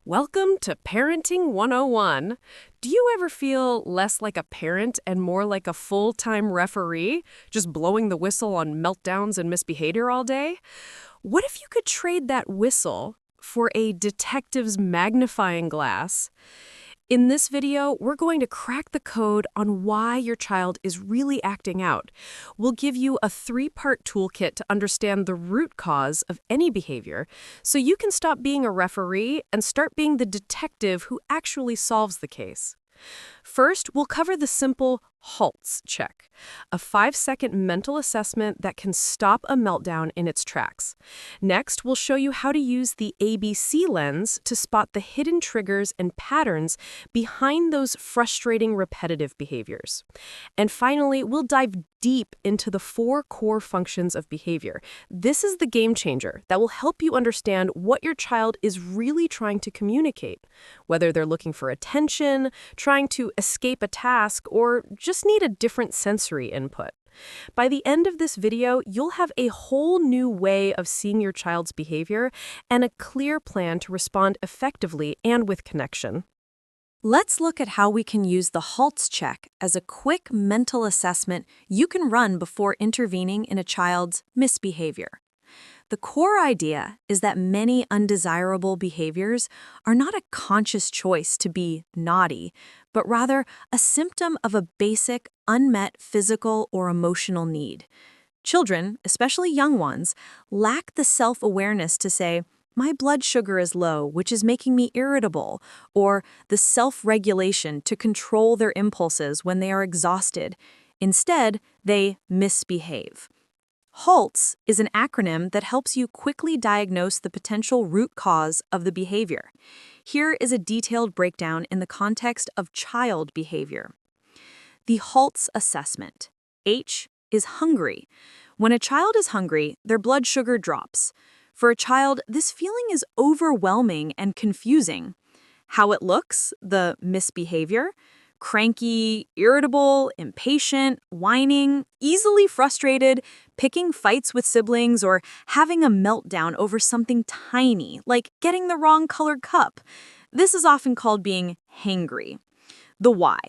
Welcome to Parenting 101. Do you ever feel less like a parent and more like a full-time referee, just blowing the whistle on meltdowns and misbehavior all day? What if you could trade that whistle for a detective's magnifying glass? In this video, we're going to crack the code on why your child is really acting out. We'll give you a 3-part toolkit to understand the root cause of any behavior, so you can stop being a referee and start being the detective who actually solves the case. First, we'll cover the simple HALTS Check, a 5-second mental assessment that can stop a meltdown in its tracks. Next, we'll show you how to use the ABC lens to spot the hidden triggers and patterns behind those frustrating repetitive behaviors. And finally, we'll dive deep into the 4 core functions of behavior. This is the game changer that will help you understand what your child is really trying to communicate, whether they're looking for attention, trying to escape a task, or just need a different sensory input. By the end of this video, you'll have a whole new way of seeing your child's behavior and a clear plan to respond effectively and with connection. Let's look at how we can use the HALTS check as a quick mental assessment you can run before intervening in a child's misbehavior. The core idea is that many undesirable behaviors are not a conscious choice to be naughty, but rather a symptom of a basic, unmet physical or emotional need. Children, especially young ones, lack the self-awareness to say, "My blood sugar is low, which is making me irritable," or the self-regulation to control their impulses when they are exhausted. Instead, they misbehave. HALTS is an acronym that helps you quickly diagnose the potential root cause of the behavior. Here is a detailed breakdown in the context of child behavior. The HALTS assessment. H is hungry. When a child is hungry, their blood sugar drops. For a child, this feeling is overwhelming and confusing. How it looks, the misbehavior: cranky, irritable, impatient, whining, easily frustrated, picking fights with siblings, or having a meltdown over something tiny, like getting the wrong colored cup. This is often called being hangry. The why.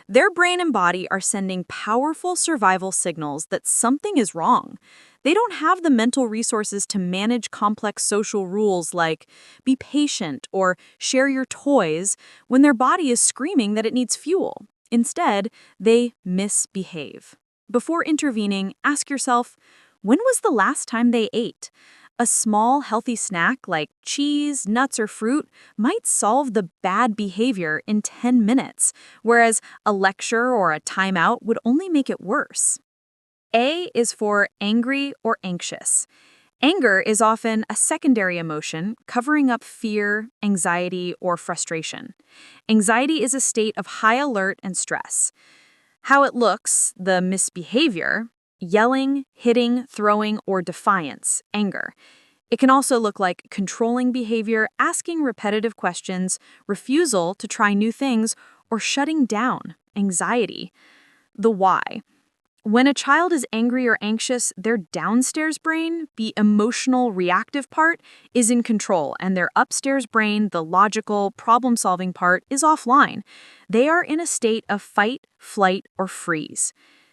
Their brain and body are sending powerful survival signals that something is wrong. They don't have the mental resources to manage complex social rules like be patient or share your toys when their body is screaming that it needs fuel. Instead, they misbehave. Before intervening, ask yourself, when was the last time they ate? A small, healthy snack like cheese, nuts, or fruit might solve the bad behavior in 10 minutes, whereas a lecture or a timeout would only make it worse. A is for angry or anxious. Anger is often a secondary emotion covering up fear, anxiety, or frustration. Anxiety is a state of high alert and stress. How it looks, the misbehavior: yelling, hitting, throwing, or defiance, anger. It can also look like controlling behavior, asking repetitive questions, refusal to try new things, or shutting down, anxiety. The why. When a child is angry or anxious, their downstairs brain, the emotional, reactive part, is in control, and their upstairs brain, the logical, problem-solving part, is offline. They are in a state of fight, flight, or freeze.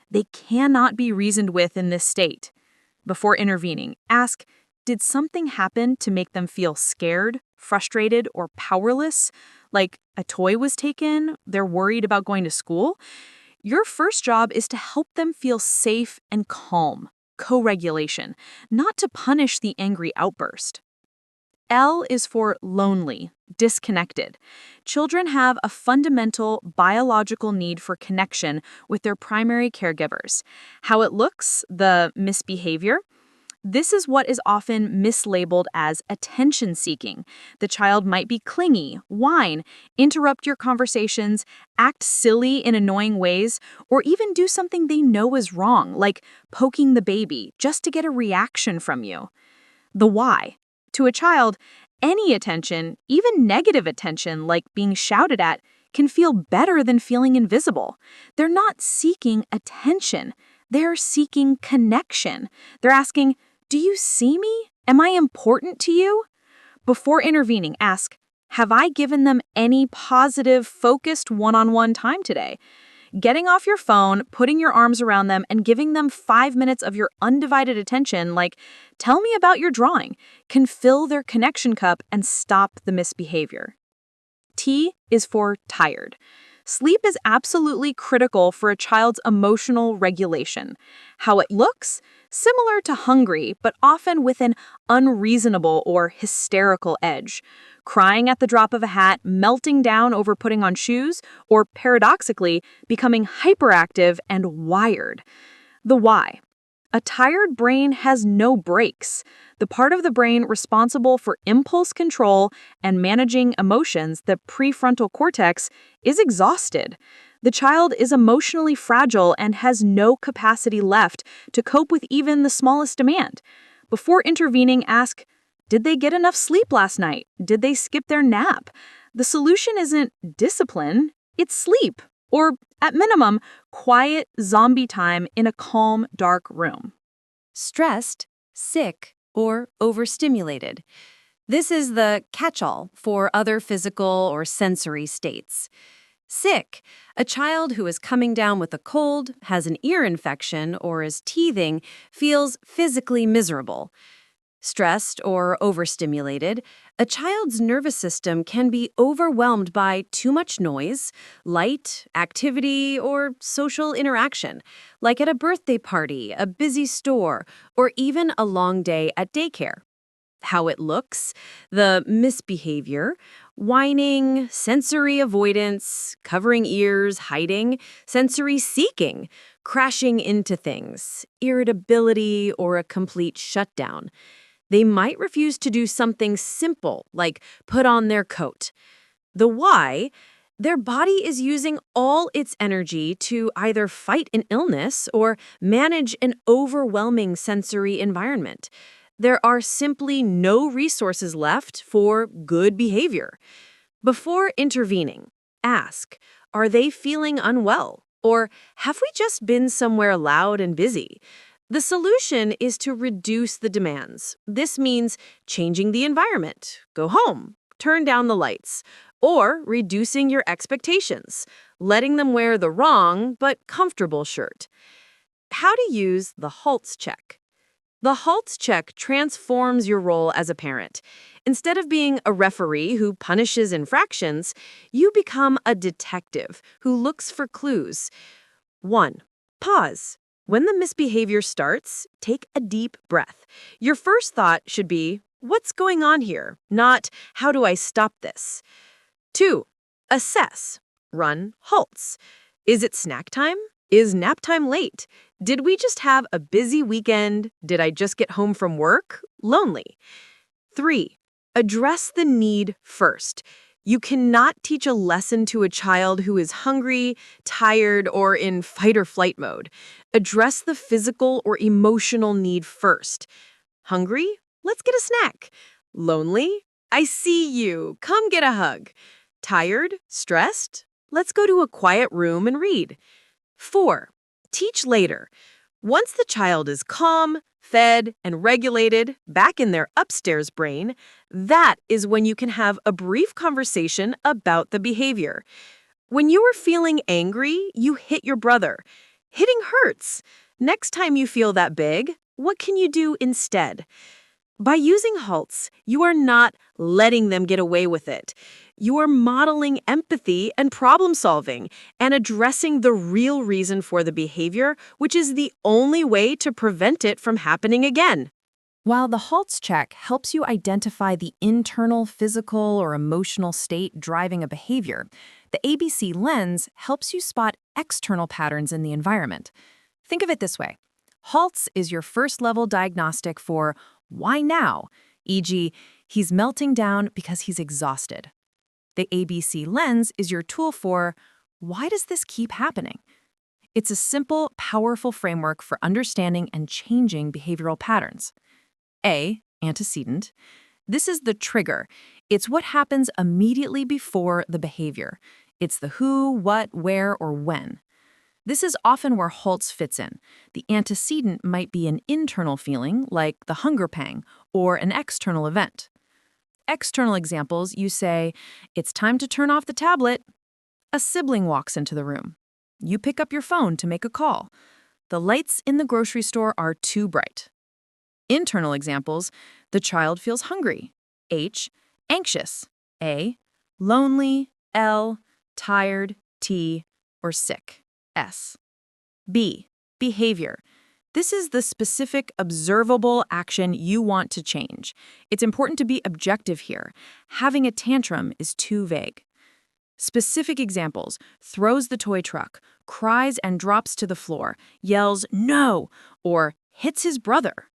They cannot be reasoned with in this state. Before intervening, ask, did something happen to make them feel scared, frustrated, or powerless? Like a toy was taken, they're worried about going to school? Your first job is to help them feel safe and calm, co-regulation, not to punish the angry outburst. L is for lonely, disconnected. Children have a fundamental biological need for connection with their primary caregivers. How it looks, the misbehavior. This is what is often mislabeled as attention-seeking. The child might be clingy, whine, interrupt your conversations, act silly in annoying ways, or even do something they know is wrong, like poking the baby, just to get a reaction from you. The why. To a child, any attention, even negative attention like being shouted at, can feel better than feeling invisible. They're not seeking attention. They're seeking connection. They're asking, do you see me? Am I important to you? Before intervening, ask, Have I given them any positive, focused one-on-one time today? Getting off your phone, putting your arms around them, and giving them 5 minutes of your undivided attention, like, tell me about your drawing, can fill their connection cup and stop the misbehavior. T is for tired. Sleep is absolutely critical for a child's emotional regulation. How it looks? Similar to hungry, but often with an unreasonable or hysterical edge. Crying at the drop of a hat, melting down over putting on shoes, or paradoxically, becoming hyperactive and wired. The why. A tired brain has no brakes. The part of the brain responsible for impulse control and managing emotions, the prefrontal cortex, is exhausted. The child is emotionally fragile and has no capacity left to cope with even the smallest demand. Before intervening, ask, did they get enough sleep last night? Did they skip their nap? The solution isn't discipline, it's sleep. Or, at minimum, quiet zombie time in a calm, dark room. Stressed, sick, or overstimulated. This is the catch-all for other physical or sensory states. Sick, a child who is coming down with a cold, has an ear infection, or is teething, feels physically miserable. Stressed or overstimulated, a child's nervous system can be overwhelmed by too much noise, light, activity, or social interaction, like at a birthday party, a busy store, or even a long day at daycare. How it looks, the misbehavior, whining, sensory avoidance, covering ears, hiding, sensory seeking, crashing into things, irritability, or a complete shutdown. They might refuse to do something simple, like put on their coat. The why, their body is using all its energy to either fight an illness or manage an overwhelming sensory environment. There are simply no resources left for good behavior. Before intervening, ask, are they feeling unwell? Or have we just been somewhere loud and busy? The solution is to reduce the demands. This means changing the environment, go home, turn down the lights, or reducing your expectations, letting them wear the wrong but comfortable shirt. How to use the HALTS Check. The HALTS Check transforms your role as a parent. Instead of being a referee who punishes infractions, you become a detective who looks for clues. 1. Pause. When the misbehavior starts, take a deep breath. Your first thought should be, what's going on here? Not, how do I stop this? 2. Assess. Run HALTS. Is it snack time? Is nap time late? Did we just have a busy weekend? Did I just get home from work? Lonely. 3. Address the need first. You cannot teach a lesson to a child who is hungry, tired, or in fight or flight mode. Address the physical or emotional need first. Hungry? Let's get a snack. Lonely? I see you. Come get a hug. Tired? Stressed? Let's go to a quiet room and read. 4. Teach later. Once the child is calm, fed, and regulated, back in their upstairs brain, that is when you can have a brief conversation about the behavior. When you are feeling angry, you hit your brother. Hitting hurts. Next time you feel that big, what can you do instead? By using HALTS, you are not letting them get away with it. You are modeling empathy and problem solving and addressing the real reason for the behavior, which is the only way to prevent it from happening again. While the HALTS check helps you identify the internal physical or emotional state driving a behavior, the ABC lens helps you spot external patterns in the environment. Think of it this way. HALTS is your first-level diagnostic for why now, e.g., he's melting down because he's exhausted. The ABC lens is your tool for why does this keep happening? It's a simple, powerful framework for understanding and changing behavioral patterns. A, antecedent. This is the trigger. It's what happens immediately before the behavior. It's the who, what, where, or when. This is often where HALTS fits in. The antecedent might be an internal feeling, like the hunger pang, or an external event. External examples, you say, "It's time to turn off the tablet." A sibling walks into the room. You pick up your phone to make a call. The lights in the grocery store are too bright. Internal examples, the child feels hungry. H, anxious. A, lonely. L, tired. T, or sick. S. B, behavior. This is the specific, observable action you want to change. It's important to be objective here. Having a tantrum is too vague. Specific examples, throws the toy truck, cries and drops to the floor, yells "no," or hits his brother.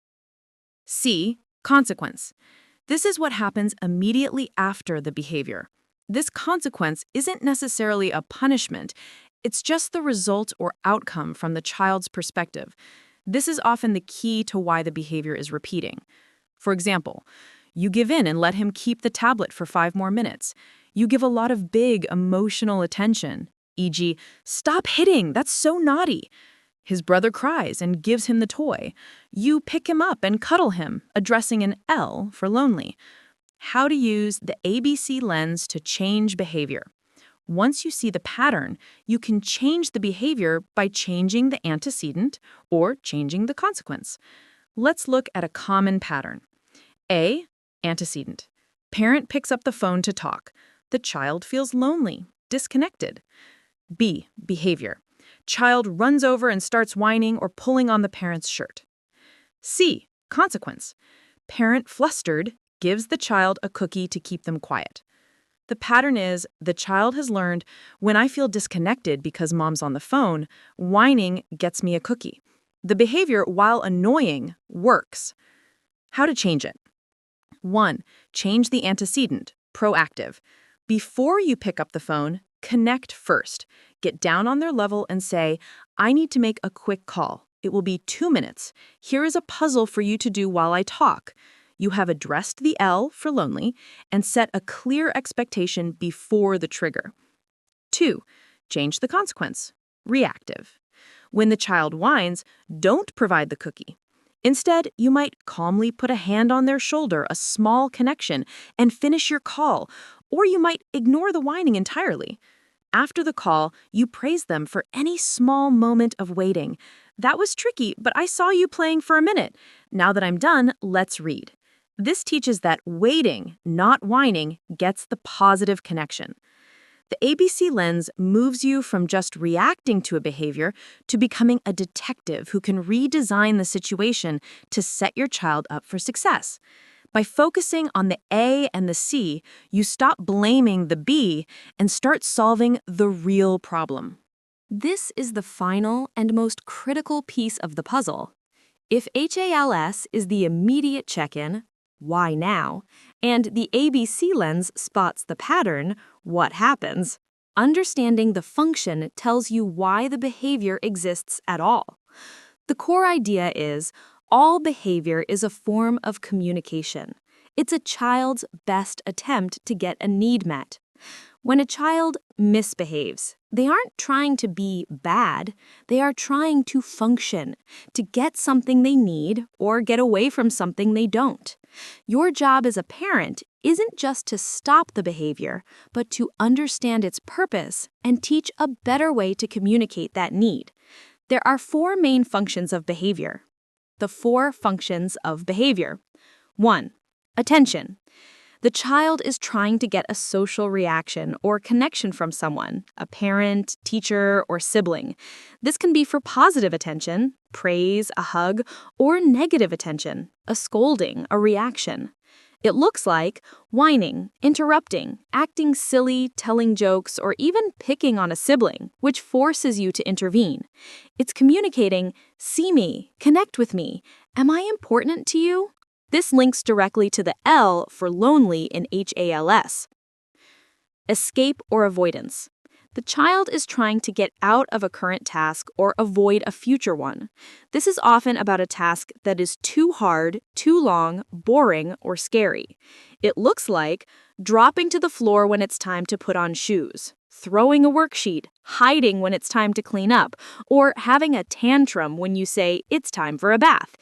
C, consequence. This is what happens immediately after the behavior. This consequence isn't necessarily a punishment. It's just the result or outcome from the child's perspective. This is often the key to why the behavior is repeating. For example, you give in and let him keep the tablet for 5 more minutes. You give a lot of big emotional attention, e.g., "Stop hitting, that's so naughty." His brother cries and gives him the toy. You pick him up and cuddle him, addressing an L for lonely. How to use the ABC lens to change behavior. Once you see the pattern, you can change the behavior by changing the antecedent or changing the consequence. Let's look at a common pattern. A, antecedent. Parent picks up the phone to talk. The child feels lonely, disconnected. B, behavior. Child runs over and starts whining or pulling on the parent's shirt. C, consequence. Parent flustered gives the child a cookie to keep them quiet. The pattern is the child has learned, when I feel disconnected because mom's on the phone, whining gets me a cookie. The behavior, while annoying, works. How to change it? 1. Change the antecedent, proactive. Before you pick up the phone, connect first. Get down on their level and say, "I need to make a quick call. It will be 2 minutes. Here is a puzzle for you to do while I talk." You have addressed the L for lonely and set a clear expectation before the trigger. 2. Change the consequence, reactive. When the child whines, don't provide the cookie. Instead, you might calmly put a hand on their shoulder, a small connection, and finish your call, or you might ignore the whining entirely. After the call, you praise them for any small moment of waiting. "That was tricky, but I saw you playing for a minute. Now that I'm done, let's read." This teaches that waiting, not whining, gets the positive connection. The ABC lens moves you from just reacting to a behavior to becoming a detective who can redesign the situation to set your child up for success. By focusing on the A and the C, you stop blaming the B and start solving the real problem. This is the final and most critical piece of the puzzle. If HALS is the immediate check-in, why now, and the ABC lens spots the pattern, what happens, understanding the function tells you why the behavior exists at all. The core idea is all behavior is a form of communication. It's a child's best attempt to get a need met. When a child misbehaves, they aren't trying to be bad, they are trying to function, to get something they need or get away from something they don't. Your job as a parent isn't just to stop the behavior, but to understand its purpose and teach a better way to communicate that need. There are 4 main functions of behavior. The 4 functions of behavior. 1. Attention. The child is trying to get a social reaction or connection from someone, a parent, teacher, or sibling. This can be for positive attention, praise, a hug, or negative attention, a scolding, a reaction. It looks like whining, interrupting, acting silly, telling jokes, or even picking on a sibling, which forces you to intervene. It's communicating, "See me, connect with me, am I important to you?" This links directly to the L for lonely in HALS. Escape or avoidance. The child is trying to get out of a current task or avoid a future one. This is often about a task that is too hard, too long, boring, or scary. It looks like dropping to the floor when it's time to put on shoes, throwing a worksheet, hiding when it's time to clean up, or having a tantrum when you say it's time for a bath.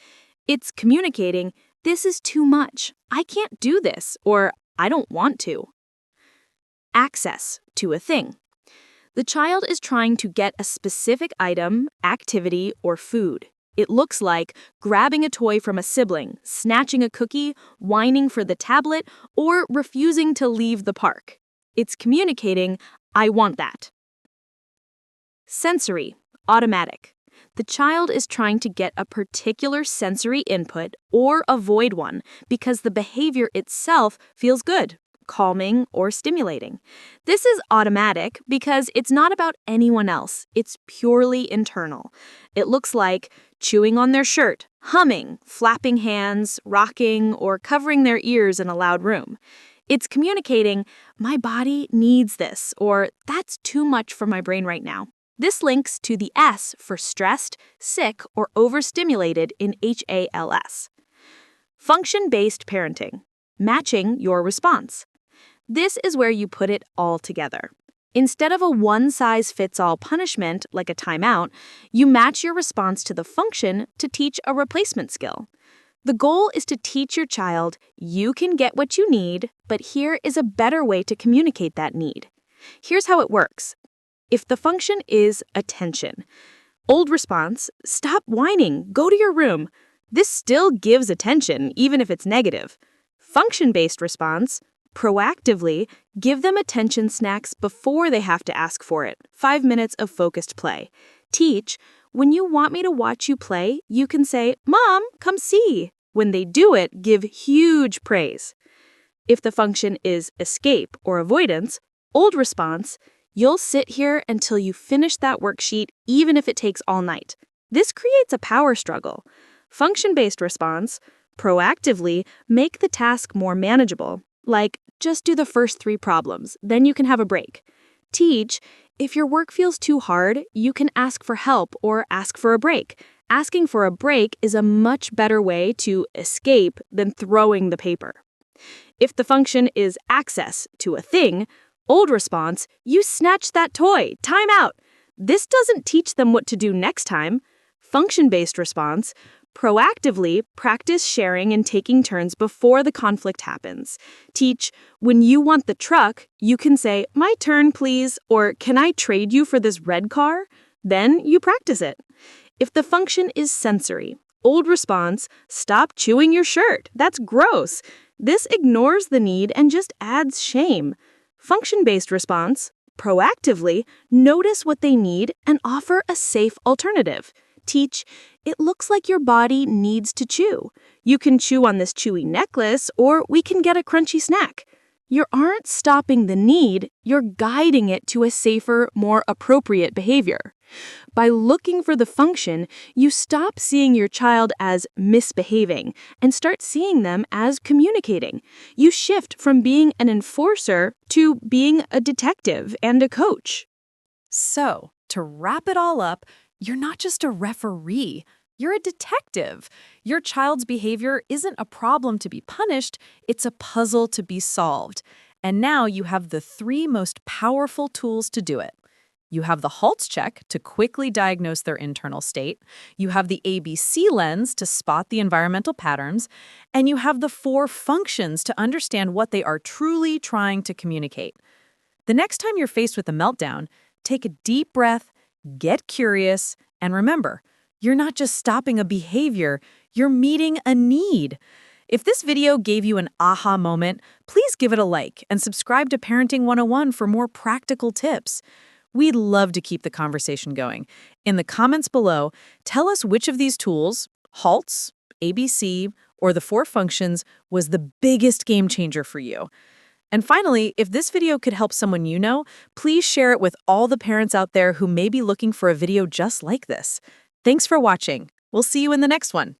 It's communicating, "This is too much. I can't do this," or I don't want to. Access to a thing. The child is trying to get a specific item, activity, or food. It looks like grabbing a toy from a sibling, snatching a cookie, whining for the tablet, or refusing to leave the park. It's communicating, I want that. Sensory, automatic. The child is trying to get a particular sensory input or avoid one because the behavior itself feels good, calming, or stimulating. This is automatic because it's not about anyone else. It's purely internal. It looks like chewing on their shirt, humming, flapping hands, rocking, or covering their ears in a loud room. It's communicating, my body needs this, or that's too much for my brain right now. This links to the S for stressed, sick, or overstimulated in HALS. Function-based parenting. Matching your response. This is where you put it all together. Instead of a one-size-fits-all punishment like a timeout, you match your response to the function to teach a replacement skill. The goal is to teach your child, you can get what you need, but here is a better way to communicate that need. Here's how it works. If the function is attention, old response, stop whining, go to your room. This still gives attention, even if it's negative. Function-based response, proactively give them attention snacks before they have to ask for it. 5 minutes of focused play. Teach, when you want me to watch you play, you can say, Mom, come see. When they do it, give huge praise. If the function is escape or avoidance, old response, you'll sit here until you finish that worksheet, even if it takes all night. This creates a power struggle. Function-based response, proactively make the task more manageable. Like, just do the first 3 problems, then you can have a break. Teach, if your work feels too hard, you can ask for help or ask for a break. Asking for a break is a much better way to escape than throwing the paper. If the function is access to a thing, old response, you snatch that toy, time out. This doesn't teach them what to do next time. Function-based response, proactively practice sharing and taking turns before the conflict happens. Teach, when you want the truck, you can say, my turn, please, or can I trade you for this red car? Then you practice it. If the function is sensory, old response, stop chewing your shirt. That's gross. This ignores the need and just adds shame. Function-based response, proactively notice what they need and offer a safe alternative. Teach, it looks like your body needs to chew. You can chew on this chewy necklace, or we can get a crunchy snack. You aren't stopping the need, you're guiding it to a safer, more appropriate behavior. By looking for the function, you stop seeing your child as misbehaving and start seeing them as communicating. You shift from being an enforcer to being a detective and a coach. So, to wrap it all up, you're not just a referee, you're a detective. Your child's behavior isn't a problem to be punished, it's a puzzle to be solved. And now you have the 3 most powerful tools to do it. You have the HALTS Check to quickly diagnose their internal state. You have the ABC lens to spot the environmental patterns. And you have the 4 functions to understand what they are truly trying to communicate. The next time you're faced with a meltdown, take a deep breath, get curious, and remember, you're not just stopping a behavior, you're meeting a need. If this video gave you an aha moment, please give it a like and subscribe to Parenting 101 for more practical tips. We'd love to keep the conversation going. In the comments below, tell us which of these tools, HALTS, ABC, or the 4 functions, was the biggest game changer for you. And finally, if this video could help someone you know, please share it with all the parents out there who may be looking for a video just like this. Thanks for watching. We'll see you in the next one.